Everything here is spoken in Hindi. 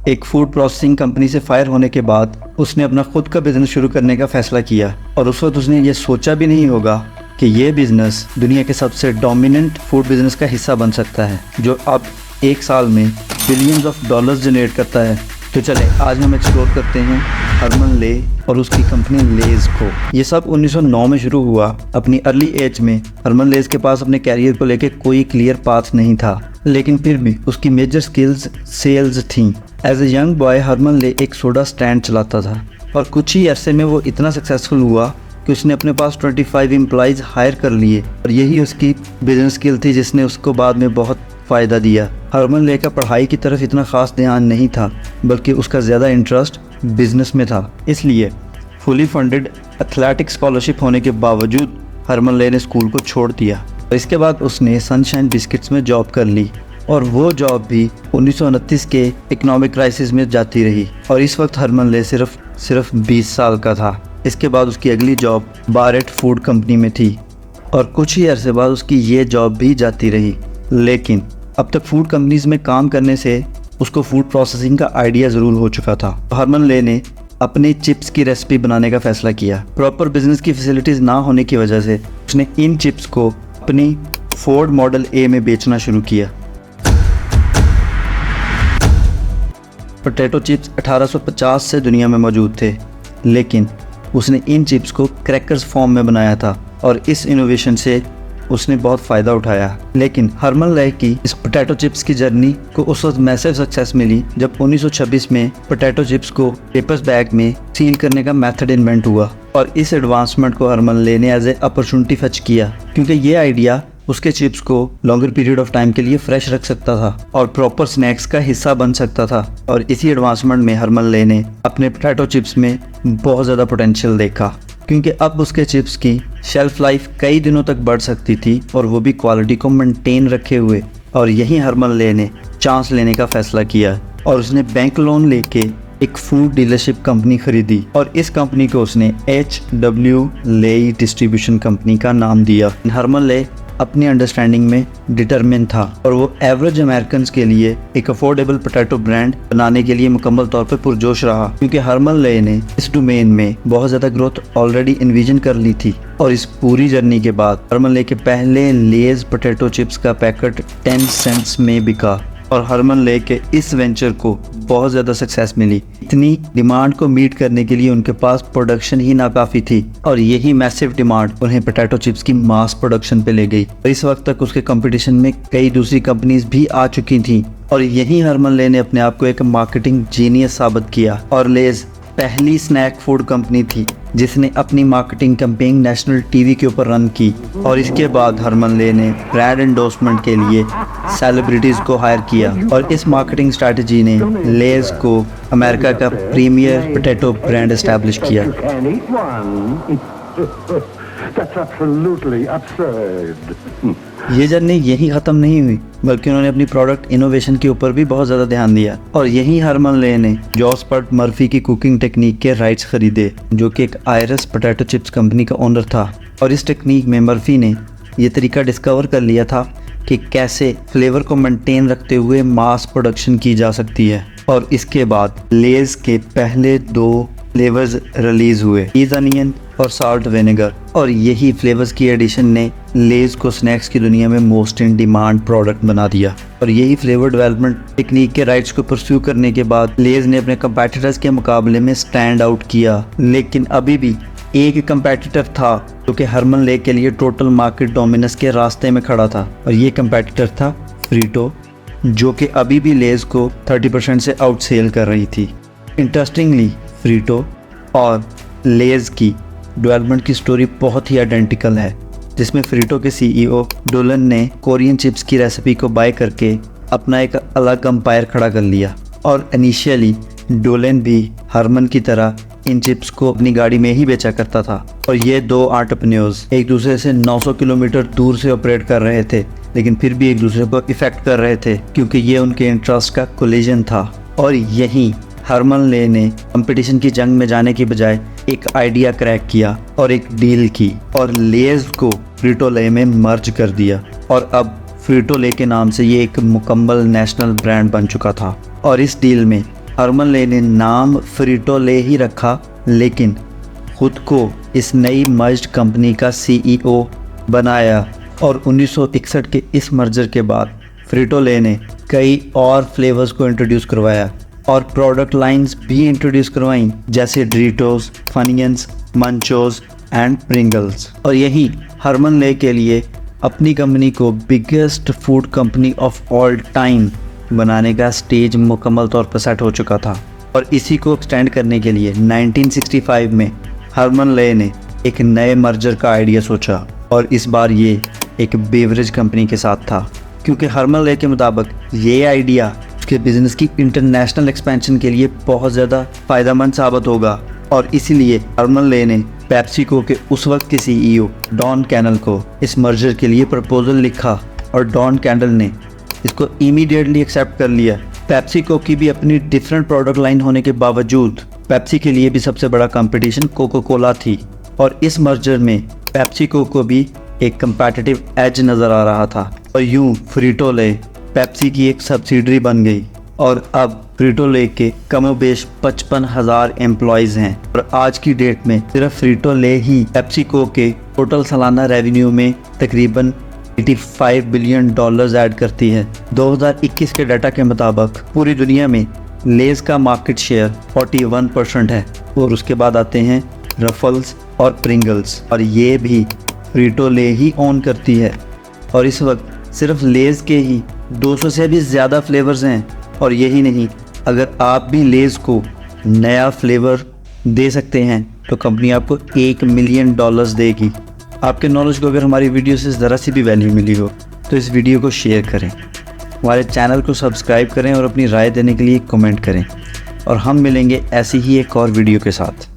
एक फूड प्रोसेसिंग कंपनी से फायर होने के बाद उसने अपना खुद का बिजनेस शुरू करने का फैसला किया और उस वक्त उसने ये सोचा भी नहीं होगा कि ये बिजनेस दुनिया के सबसे डोमिनेंट फूड बिजनेस का हिस्सा बन सकता है, जो अब एक साल में बिलियंस ऑफ डॉलर्स जनरेट करता है। तो चले आज हम एक्सप्लोर करते हैं हरमन ले और उसकी कंपनी लेज को। ये सब 1909 में शुरू हुआ। अपनी अर्ली एज में हरमन लेज के पास अपने कैरियर को लेकर कोई क्लियर पाथ नहीं था, लेकिन फिर भी उसकी मेजर स्किल्स सेल्स थीं। As a young boy Harman ले एक सोडा स्टैंड चलाता था और कुछ ही अरसे में वो इतना सक्सेसफुल हुआ कि उसने अपने पास 25 एम्प्लॉइज़ हायर कर लिए और यही उसकी बिजनेस स्किल थी जिसने उसको बाद में बहुत फ़ायदा दिया। हरमन ले का पढ़ाई की तरफ इतना ख़ास ध्यान नहीं था, बल्कि उसका ज़्यादा इंटरेस्ट बिजनेस में था। इसलिए फुली फंडेड एथलेटिक स्कॉलरशिप होने के बावजूद हरमन ले ने स्कूल को छोड़ दिया। इसके बाद उसने सनशाइन बिस्किट्स में जॉब कर ली और वो जॉब भी 1929 के इकोनॉमिक क्राइसिस में जाती रही और इस वक्त हरमन ले सिर्फ 20 साल का था। इसके बाद उसकी अगली जॉब बारेट फूड कंपनी में थी और कुछ ही अरसे बाद उसकी ये जॉब भी जाती रही। लेकिन अब तक फूड कंपनीज में काम करने से उसको फूड प्रोसेसिंग का आइडिया ज़रूर हो चुका था। हरमन ले ने अपने चिप्स की रेसिपी बनाने का फैसला किया। प्रॉपर बिजनेस की फैसिलिटीज़ ना होने की वजह से उसने इन चिप्स को अपनी फोर्ड मॉडल ए में बेचना शुरू किया। पोटैटो चिप्स 1850 से दुनिया में मौजूद थे, लेकिन उसने इन चिप्स को क्रैकर्स फॉर्म में बनाया था और इस इनोवेशन से उसने बहुत फ़ायदा उठाया। लेकिन हरमन ले की इस पोटैटो चिप्स की जर्नी को उस वक्त मैसिव सक्सेस मिली जब 1926 में पोटैटो चिप्स को पेपर्स बैग में सील करने का मेथड इन्वेंट हुआ और इस एडवांसमेंट को हरमन ले ने एज ए अपॉर्चुनिटी फच किया, क्योंकि ये आइडिया उसके चिप्स को लॉन्गर पीरियड ऑफ टाइम के लिए फ्रेश रख सकता था और प्रॉपर स्नैक्स का हिस्सा बन सकता था। और इसी एडवांसमेंट में हरमन ले ने अपने पोटैटो चिप्स में बहुत ज़्यादा पोटेंशियल देखा, क्योंकि अब उसके चिप्स की शेल्फ लाइफ कई दिनों तक बढ़ सकती थी और वो भी क्वालिटी को मेंटेन रखे हुए। और यही हरमन ले ने चांस लेने का फैसला किया और उसने बैंक लोन लेके एक फूड डीलरशिप कंपनी खरीदी और इस कंपनी को उसने HW ले डिस्ट्रीब्यूशन कंपनी का नाम दिया। हरमन ले अपनी अंडरस्टैंडिंग में डिटरमिन था और वो एवरेज अमेरिकन के लिए एक अफोर्डेबल पोटैटो ब्रांड बनाने के लिए मुकम्मल तौर पर पुरजोश रहा, क्योंकि हरमन ले ने इस डोमेन में बहुत ज़्यादा ग्रोथ ऑलरेडी इन्विजन कर ली थी। और इस पूरी जर्नी के बाद हरमन ले के पहले लेज पोटैटो चिप्स का पैकेट 10 सेंट्स में बिका और हरमन ले के इस वेंचर को बहुत ज़्यादा सक्सेस मिली। इतनी डिमांड को मीट करने के लिए उनके पास प्रोडक्शन ही नाकाफ़ी थी और यही मैसिव डिमांड उन्हें पोटैटो चिप्स की मास प्रोडक्शन पे ले गई। इस वक्त तक उसके कंपटीशन में कई दूसरी कंपनीज भी आ चुकी थी और यही हरमन ले ने अपने आप को एक मार्केटिंग जीनियस साबित किया और लेज पहली स्नैक फूड कंपनी थी जिसने अपनी मार्केटिंग कैंपेन नेशनल टीवी के ऊपर रन की। और इसके बाद हरमन ले ने ब्रांड एंडोर्समेंट के लिए सेलिब्रिटीज़ को हायर किया और इस मार्केटिंग स्ट्रैटेजी ने लेज को अमेरिका का प्रीमियर पोटैटो ब्रांड एस्टैब्लिश किया। ये जर्नी यही ख़त्म नहीं हुई, बल्कि उन्होंने अपनी प्रोडक्ट इनोवेशन के ऊपर भी बहुत ज़्यादा ध्यान दिया और यही हरमन ले ने जॉसपर्ट मर्फी की कुकिंग टेक्निक के राइट्स खरीदे, जो कि एक आयरस पोटैटो चिप्स कंपनी का ओनर था। और इस टेक्निक में मर्फी ने ये तरीका डिस्कवर कर लिया था कि कैसे फ्लेवर को मेंटेन रखते हुए मास प्रोडक्शन की जा सकती है। और इसके बाद लेज के पहले 2 फ्लेवर्स रिलीज़ हुए, चीज़ अनियन और साल्ट विनेगर, और यही फ्लेवर्स की एडिशन ने लेज को स्नैक्स की दुनिया में मोस्ट इन डिमांड प्रोडक्ट बना दिया। और यही फ्लेवर डेवलपमेंट टेक्निक के राइट्स को परस्यू करने के बाद लेज ने अपने कंपेटिटर्स के मुकाबले में स्टैंड आउट किया। लेकिन अभी भी एक कंपेटिटर था जो कि हरमन ले के लिए टोटल मार्केट डोमिनेंस के रास्ते में खड़ा था और ये कंपेटिटर था फ्रीटो, जो कि अभी भी लेज को 30% से आउट सेल कर रही थी। इंटरेस्टिंगली फ्रीटो और लेज की डेवलपमेंट की स्टोरी बहुत ही आइडेंटिकल है, जिसमें फ्रीटो के CEO डोलन ने कोरियन चिप्स की रेसिपी को बाय करके अपना एक अलग अंपायर खड़ा कर लिया। और इनिशियली डोलन भी हरमन की तरह इन चिप्स को अपनी गाड़ी में ही बेचा करता था और ये 2 एंटरप्रेन्योर्स एक दूसरे से 900 किलोमीटर दूर से ऑपरेट कर रहे थे, लेकिन फिर भी एक दूसरे को इफेक्ट कर रहे थे क्योंकि ये उनके इंटरेस्ट का कोलिजन था। और यही हरमन ले ने कंपटीशन की जंग में जाने की बजाय एक आइडिया क्रैक किया और एक डील की और लेज को फ्रीटो ले में मर्ज कर दिया और अब फ्रीटो ले के नाम से ये एक मुकम्मल नेशनल ब्रांड बन चुका था। और इस डील में हरमन ले ने नाम फ्रीटो ले ही रखा, लेकिन खुद को इस नई मर्ज्ड कंपनी का CEO बनाया। और 1961 के इस मर्जर के बाद फ्रीटो ले ने कई और फ्लेवर्स को इंट्रोड्यूस करवाया और प्रोडक्ट लाइंस भी इंट्रोड्यूस करवाई, जैसे ड्रीटोस, फनियंस, मंचोस एंड प्रिंगल्स। और यही हरमन ले के लिए अपनी कंपनी को biggest food company of all time बनाने का स्टेज मुकम्मल तौर पर सेट हो चुका था। और इसी को एक्सटेंड करने के लिए 1965 में हरमन ले ने एक नए मर्जर का आइडिया सोचा, और इस बार ये एक बेवरेज कंपनी के साथ था, क्योंकि हरमन ले के मुताबिक ये आइडिया उसके बिजनेस की इंटरनेशनल एक्सपेंशन के लिए बहुत ज़्यादा फ़ायदेमंद साबित होगा। और इसीलिए हरमन ले ने पेप्सिको के उस वक्त के CEO डॉन कैनल को इस मर्जर के लिए प्रपोजल लिखा, और डॉन कैनल ने इसको इमीडिएटली एक्सेप्ट कर लिया। पेप्सिको की भी अपनी डिफरेंट प्रोडक्ट लाइन होने के बावजूद पेप्सी के लिए भी सबसे बड़ा कंपटीशन कोका कोला थी, और इस मर्जर में पेप्सिको को भी एक कंपेटिटिव एज नज़र आ रहा था। और यूं फ्रीटो ले पेप्सी की एक सब्सिडरी बन गई, और अब फ्रीटो ले के कमोबेश 55,000 एम्प्लॉयज़ हैं। और आज की डेट में सिर्फ फ्रीटो ले ही पेप्सिको के टोटल सालाना रेवेन्यू में तकरीबन $85 बिलियन ऐड करती है। 2021 के डाटा के मुताबिक पूरी दुनिया में लेज़ का मार्केट शेयर 41% है, और उसके बाद आते हैं रफल्स और प्रिंगल्स, और ये भी फ्रीटो ले ही ओन करती है। और इस वक्त सिर्फ लेज़ के ही 200 से भी ज़्यादा फ्लेवर्स हैं। और यही नहीं, अगर आप भी लेज़ को नया फ्लेवर दे सकते हैं तो कंपनी आपको $1 मिलियन देगी। आपके नॉलेज को अगर हमारी वीडियो से ज़रा सी भी वैल्यू मिली हो तो इस वीडियो को शेयर करें, हमारे चैनल को सब्सक्राइब करें और अपनी राय देने के लिए कमेंट करें। और हम मिलेंगे ऐसी ही एक और वीडियो के साथ।